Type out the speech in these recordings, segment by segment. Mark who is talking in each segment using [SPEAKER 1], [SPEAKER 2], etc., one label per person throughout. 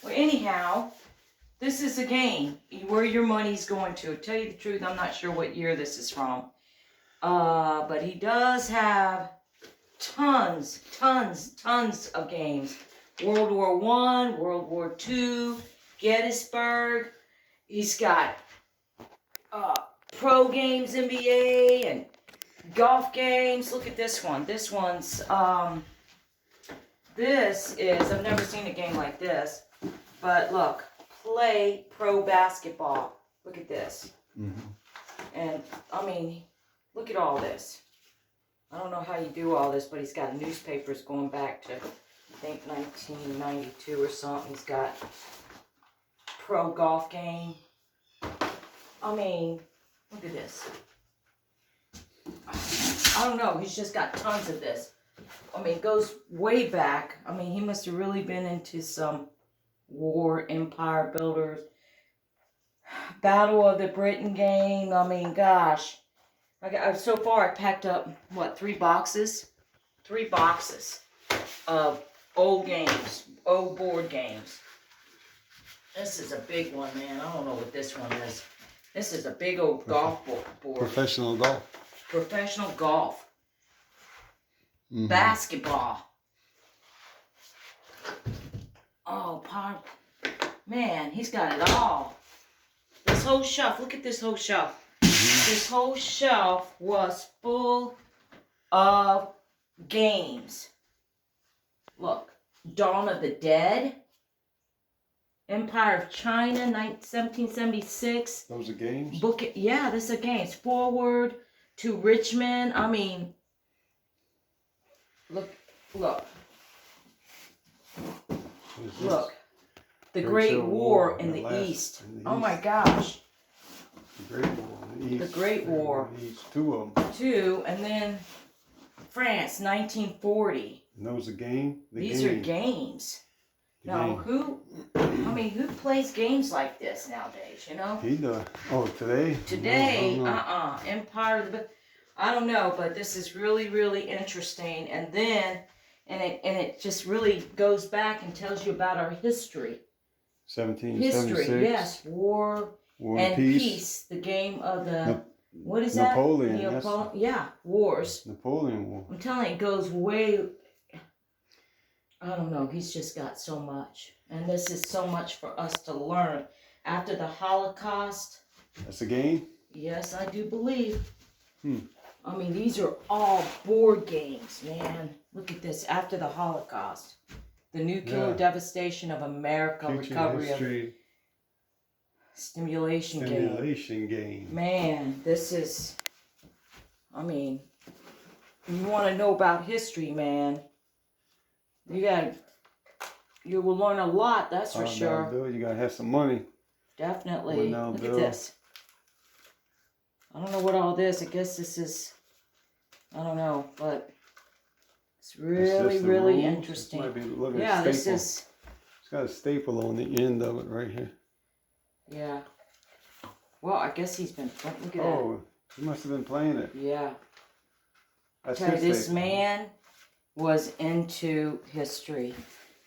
[SPEAKER 1] Well, anyhow, this is a game. Where your money's going to. Tell you the truth, I'm not sure what year this is from. But he does have tons of games. World War I, World War II, Gettysburg. He's got pro games, NBA, and golf games. Look at this one. This one's, this is, I've never seen a game like this. But look, play pro basketball. Look at this. And, I mean, look at all this. I don't know how you do all this, but he's got newspapers going back to, I think, 1992 or something. He's got pro golf game. I mean, look at this. I don't know. He's just got tons of this. I mean, it goes way back. I mean, he must have really been into some war, empire builders. Battle of the Britain game. I mean, gosh. So far, I packed up, what, 3 boxes? 3 boxes of old games, old board games. This is a big one, man. I don't know what this one is. This is a big old golf board.
[SPEAKER 2] Professional golf.
[SPEAKER 1] Professional golf. Basketball. Oh, man, he's got it all. This whole shelf, look at this whole shelf. This whole shelf was full of games. Look, Dawn of the Dead, Empire of China, 1776.
[SPEAKER 2] Those are games?
[SPEAKER 1] Yeah, this is games. Forward to Richmond. I mean, look. The Great War in the East. Oh my gosh.
[SPEAKER 2] The Great War in the East. The Great War. Two of them.
[SPEAKER 1] 2, and then France, 1940.
[SPEAKER 2] And those are games?
[SPEAKER 1] These are games. Now, who plays games like this nowadays, you know?
[SPEAKER 2] He does. Oh, today?
[SPEAKER 1] Today, Empire of the... I don't know, but this is really, really interesting. And then, and it just really goes back and tells you about our history.
[SPEAKER 2] 1776.
[SPEAKER 1] History, yes. War and peace. The game of the... What is
[SPEAKER 2] Napoleon.
[SPEAKER 1] that? Yeah, wars.
[SPEAKER 2] Napoleon War.
[SPEAKER 1] I'm telling you, it goes way... I don't know. He's just got so much. And this is so much for us to learn. After the Holocaust...
[SPEAKER 2] That's a game?
[SPEAKER 1] Yes, I do believe. I mean, these are all board games, man. Look at this. After the Holocaust. The nuclear devastation of America.
[SPEAKER 2] Future
[SPEAKER 1] recovery
[SPEAKER 2] history.
[SPEAKER 1] of... Stimulation game. Man, this is... I mean... You want to know about history, man. You will learn a lot, that's for sure.
[SPEAKER 2] Bill, you gotta have some money.
[SPEAKER 1] Definitely. Look at this. I don't know what all this. I guess this is. I don't know, but it's really, really interesting.
[SPEAKER 2] This might be
[SPEAKER 1] yeah, this is.
[SPEAKER 2] It's got a staple on the end of it right here.
[SPEAKER 1] Yeah. Well, I guess he's been. Look at that.
[SPEAKER 2] Oh, he must have been playing it.
[SPEAKER 1] Yeah.
[SPEAKER 2] That's
[SPEAKER 1] this man was into history.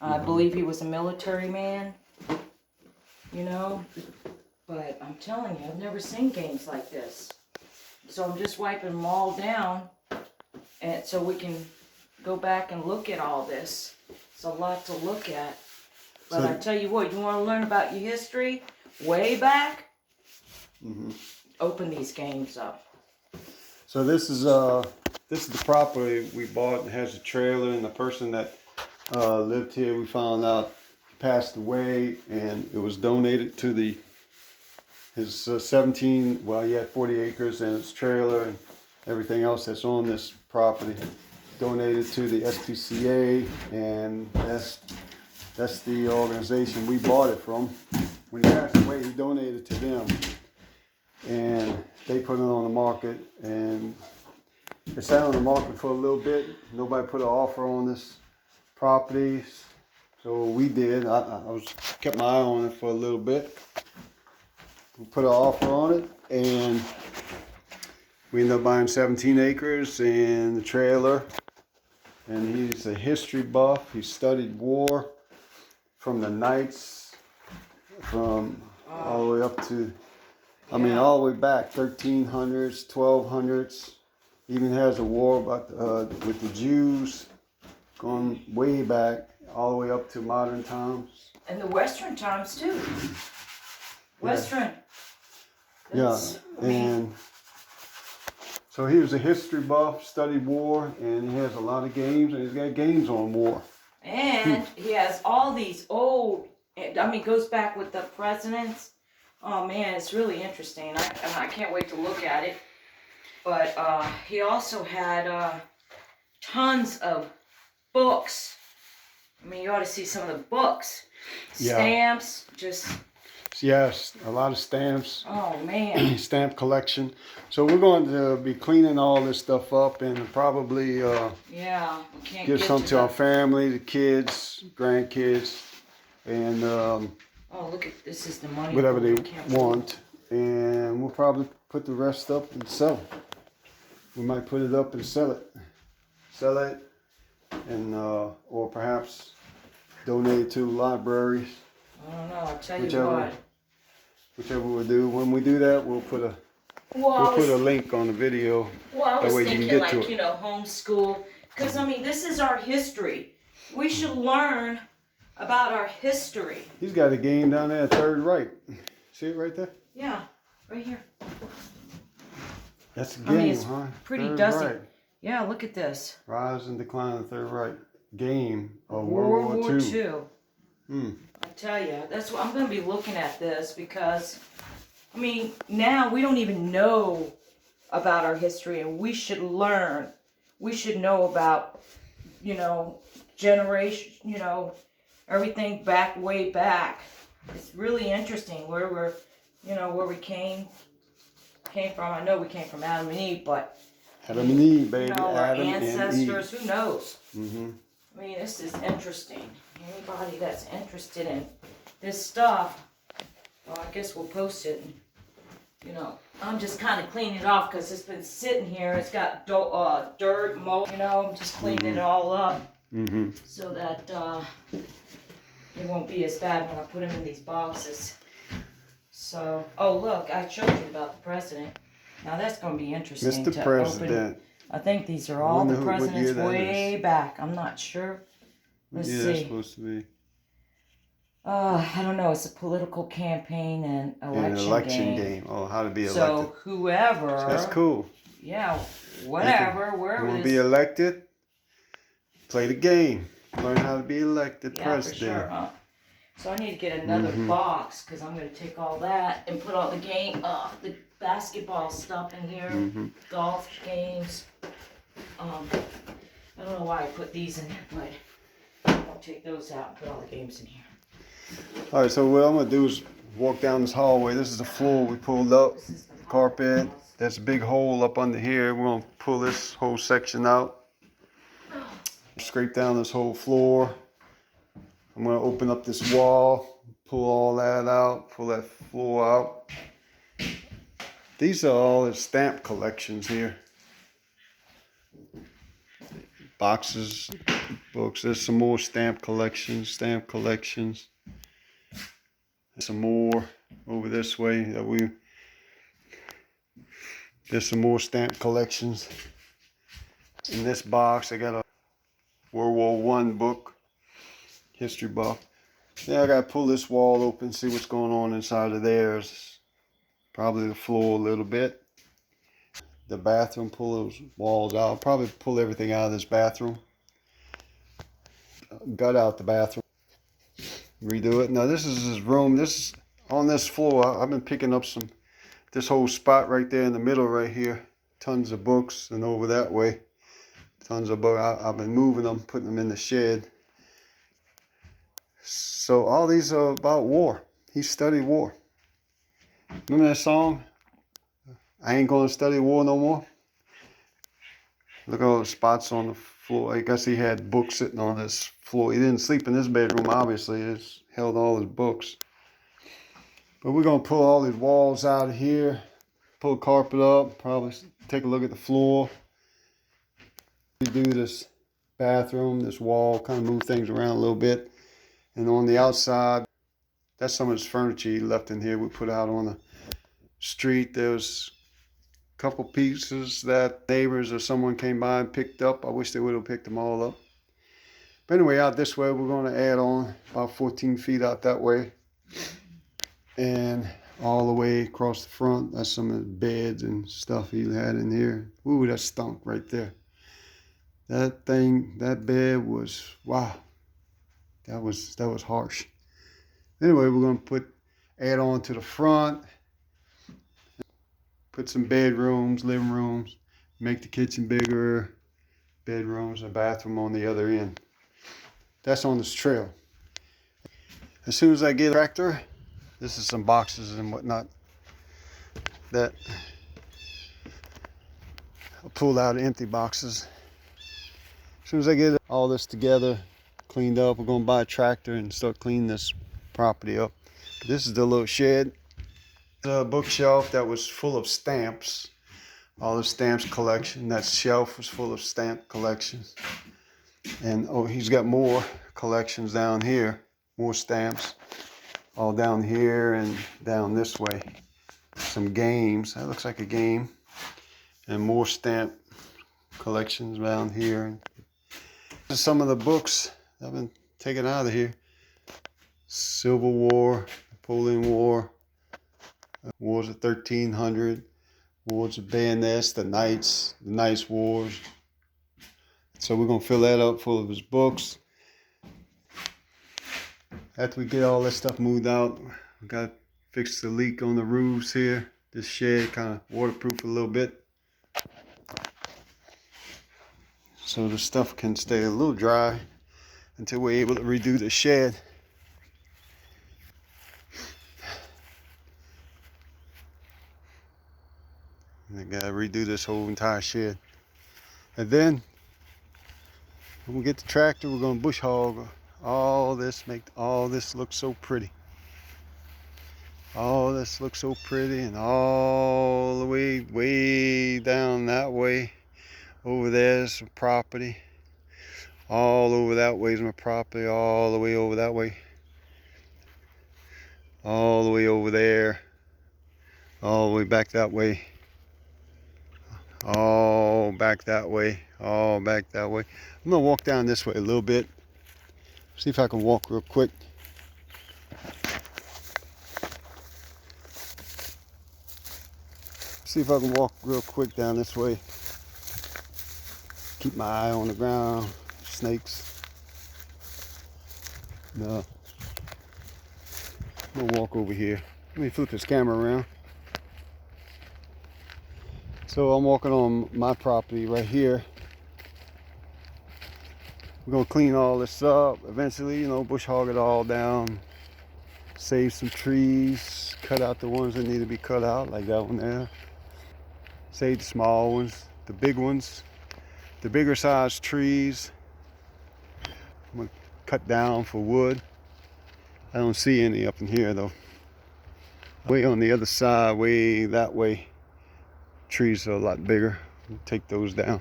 [SPEAKER 1] I believe he was a military man, you know, but I'm telling you, I've never seen games like this. So I'm just wiping them all down, and so we can go back and look at all this. It's a lot to look at. But I tell you what, you want to learn about your history way back? Open these games up.
[SPEAKER 2] So this is the property we bought. It has a trailer, and the person that lived here, we found out passed away, and it was donated to his 17. Well, he had 40 acres and his trailer and everything else that's on this property. Donated to the SPCA, and that's the organization we bought it from. When he passed away, he donated to them, and they put it on the market, and it sat on the market for a little bit. Nobody put an offer on this property, so we did. I kept my eye on it for a little bit. We put an offer on it, and we ended up buying 17 acres and the trailer. And he's a history buff. He studied war from the Knights from all the way up to, I mean, all the way back, 1300s, 1200s. Even has a war about with the Jews, going way back, all the way up to modern times.
[SPEAKER 1] And the Western times too. Western.
[SPEAKER 2] Yeah, and so he was a history buff, studied war, and he has a lot of games, and he's got games on war.
[SPEAKER 1] And he has all these old, I mean, goes back with the presidents. Oh man, it's really interesting. I can't wait to look at it. But he also had tons of books. I mean, you ought to see some of the books. Stamps, just...
[SPEAKER 2] Yes, a lot of stamps.
[SPEAKER 1] Oh man.
[SPEAKER 2] Stamp collection. So we're going to be cleaning all this stuff up and probably
[SPEAKER 1] yeah, we can't
[SPEAKER 2] give
[SPEAKER 1] get
[SPEAKER 2] some to our
[SPEAKER 1] the...
[SPEAKER 2] family, the kids, grandkids, and
[SPEAKER 1] oh, look at this is the money.
[SPEAKER 2] whatever they want. And we'll probably put the rest up and sell it. We might put it up and sell it, and or perhaps donate it to libraries.
[SPEAKER 1] I don't know. I'll tell you what.
[SPEAKER 2] Whichever we'll do. When we do that, we'll put a link on the video.
[SPEAKER 1] Well, I was
[SPEAKER 2] that way you
[SPEAKER 1] thinking
[SPEAKER 2] can get
[SPEAKER 1] like,
[SPEAKER 2] to it.
[SPEAKER 1] you know, homeschool. Because, I mean, this is our history. We should learn about our history.
[SPEAKER 2] He's got a game down there, third right. See it right there?
[SPEAKER 1] Yeah, right here.
[SPEAKER 2] That's a game,
[SPEAKER 1] mean, it's
[SPEAKER 2] huh?
[SPEAKER 1] pretty
[SPEAKER 2] Third
[SPEAKER 1] dusty.
[SPEAKER 2] right.
[SPEAKER 1] Yeah, look at this.
[SPEAKER 2] Rise and decline of the third right. Game of
[SPEAKER 1] World War II.
[SPEAKER 2] Hmm.
[SPEAKER 1] I tell you, that's what I'm going to be looking at this because, I mean, now we don't even know about our history, and we should learn. We should know about, you know, generation, you know, everything back, way back. It's really interesting where we're, you know, where we came from. I know we came from Adam and Eve, but
[SPEAKER 2] Adam and Eve, baby.
[SPEAKER 1] you know, our
[SPEAKER 2] Adam
[SPEAKER 1] ancestors,
[SPEAKER 2] and Eve.
[SPEAKER 1] who knows?
[SPEAKER 2] Mm-hmm.
[SPEAKER 1] I mean, this is interesting. Anybody that's interested in this stuff, well, I guess we'll post it. And, you know, I'm just kind of cleaning it off because it's been sitting here. It's got dirt, mold, you know. I'm just cleaning it all up so that it won't be as bad when I put them in these boxes. So, oh, look, I showed you about the president. Now, that's going to be interesting.
[SPEAKER 2] Mr. President.
[SPEAKER 1] I think these are all the presidents way back. I'm not sure. Let's see.
[SPEAKER 2] That's supposed to be.
[SPEAKER 1] I don't know. It's a political campaign and election game.
[SPEAKER 2] Oh, how to be elected.
[SPEAKER 1] So whoever.
[SPEAKER 2] So that's cool.
[SPEAKER 1] Yeah, whatever, wherever.
[SPEAKER 2] You want to be elected? Play the game. Learn how to be elected president.
[SPEAKER 1] For sure, huh? So I need to get another box because I'm going to take all that and put all the the basketball stuff in here, golf games. I don't know why I put these in there, but I'll take those out and put all the games in here.
[SPEAKER 2] All right, so what I'm going to do is walk down this hallway. This is the floor we pulled up, carpet. There's a big hole up under here. We're going to pull this whole section out. Scrape down this whole floor. I'm going to open up this wall, pull all that out, pull that floor out. These are all the stamp collections here. Boxes, books. There's some more stamp collections. Some more over this way that there's some more stamp collections. In this box, I got a World War I book, history buff. Yeah, I gotta pull this wall open, see what's going on inside of there. It's probably the floor a little bit. The bathroom, pull those walls out. Probably pull everything out of this bathroom. Gut out the bathroom. Redo it. Now this is his room. This on this floor. I've been picking up this whole spot right there in the middle right here. Tons of books, and over that way, tons of books. I've been moving them, putting them in the shed. So all these are about war. He studied war. Remember that song? I ain't gonna study war no more. Look at all the spots on the floor. I guess he had books sitting on this floor. He didn't sleep in this bedroom, obviously. It's held all his books. But we're gonna pull all these walls out of here, pull the carpet up, probably take a look at the floor. Redo this bathroom, this wall, kind of move things around a little bit. And on the outside, That's some of his furniture he left in here. We put out on the street. There was a couple pieces that neighbors or someone came by and picked up. I wish they would have picked them all up. But anyway, out this way, we're going to add on about 14 feet out that way. And all the way across the front, that's some of the beds and stuff he had in here. Ooh, that stunk right there. That bed was, wow. That was harsh. Anyway, we're going to add on to the front. Put some bedrooms, living rooms. Make the kitchen bigger. Bedrooms, a bathroom on the other end. That's on this trail. As soon as I get a tractor, this is some boxes and whatnot that I'll pull out empty boxes. As soon as I get all this together, cleaned up, we're going to buy a tractor and start cleaning this property up. This is the little shed. The bookshelf that was full of stamps. All the stamps collection. That shelf was full of stamp collections. And oh, he's got more collections down here. More stamps. All down here and down this way. Some games. That looks like a game. And more stamp collections down here. This is some of the books I've been taken out of here. Civil War, Napoleon War, Wars of 1300, Wars of Bayonets, the Knights Wars. So we're going to fill that up full of his books. After we get all this stuff moved out, we got to fix the leak on the roofs here. This shed kind of waterproof a little bit, so the stuff can stay a little dry until we're able to redo the shed. And I gotta redo this whole entire shed. And then when we get the tractor, we're gonna bush hog all this, make all this look so pretty. All this looks so pretty, and all the way down that way. Over there's some property. All over that way is my property. All the way over that way. All the way over there. All the way back that way. All back that way. All back that way. I'm going to walk down this way a little bit. See if I can walk real quick. See if I can walk real quick down this way. Keep my eye on the ground. Snakes. No. I'm gonna walk over here. Let me flip this camera around. So I'm walking on my property right here. We're gonna clean all this up. Eventually, bush hog it all down. Save some trees. Cut out the ones that need to be cut out, like that one there. Save the small ones. The big ones. The bigger size trees, I'm going to cut down for wood. I don't see any up in here though. Way on the other side, way that way, trees are a lot bigger. We'll take those down.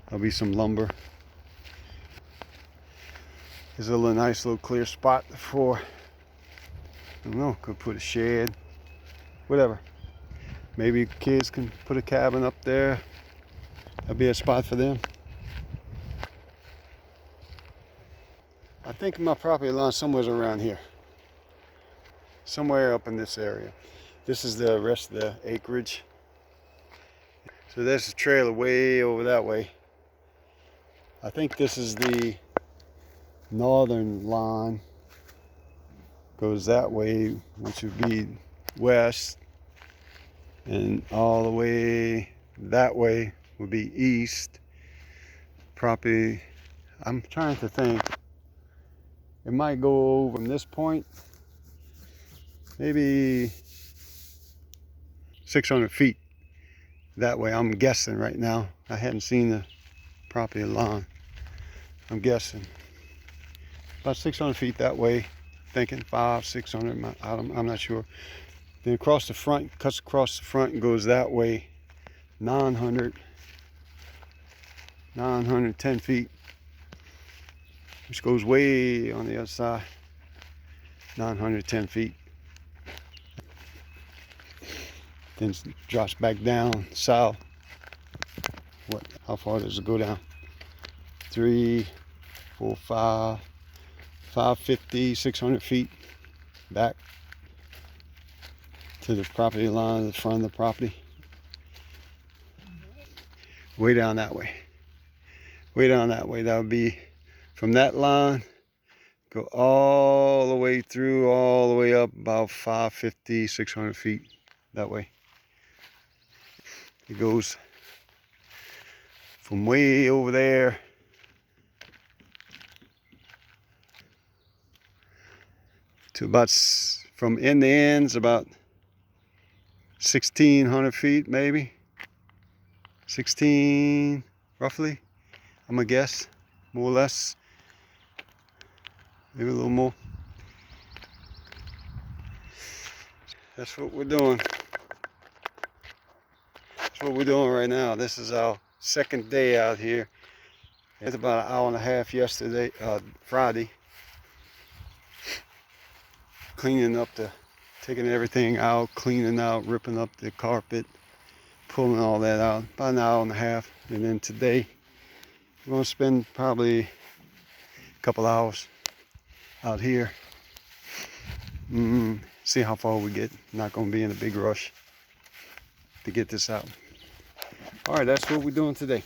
[SPEAKER 2] There'll be some lumber. There's a little nice little clear spot for, I don't know, could put a shed, whatever. Maybe kids can put a cabin up there. That'd be a spot for them. I think my property line somewhere's around here. Somewhere up in this area. This is the rest of the acreage. So there's a trailer way over that way. I think this is the northern line. Goes that way, which would be west. And all the way that way would be east. Property, I'm trying to think. It might go over from this point, maybe 600 feet that way. I'm guessing right now. I hadn't seen the property line. I'm guessing about 600 feet that way. Thinking 500, 600. I'm not sure. Then across the front, cuts across the front and goes that way. 910 feet, which goes way on the other side. 910 feet. Then it drops back down south. How far does it go down? 3, 4, 5, 550, 600 feet back to the property line, the front of the property. Way down that way. Way down that way. That would be from that line, go all the way through, all the way up about 550, 600 feet that way. It goes from way over there to about, from end to ends, about 1,600 feet maybe. 16 roughly, I'm gonna guess, more or less, maybe a little more. That's what we're doing. That's what we're doing right now. This is our second day out here. It's about an hour and a half yesterday, Friday. Cleaning up taking everything out, cleaning out, ripping up the carpet, pulling all that out. About an hour and a half. And then today, we're gonna spend probably a couple hours out here. See how far we get. Not gonna be in a big rush to get this out. All right, that's what we're doing today.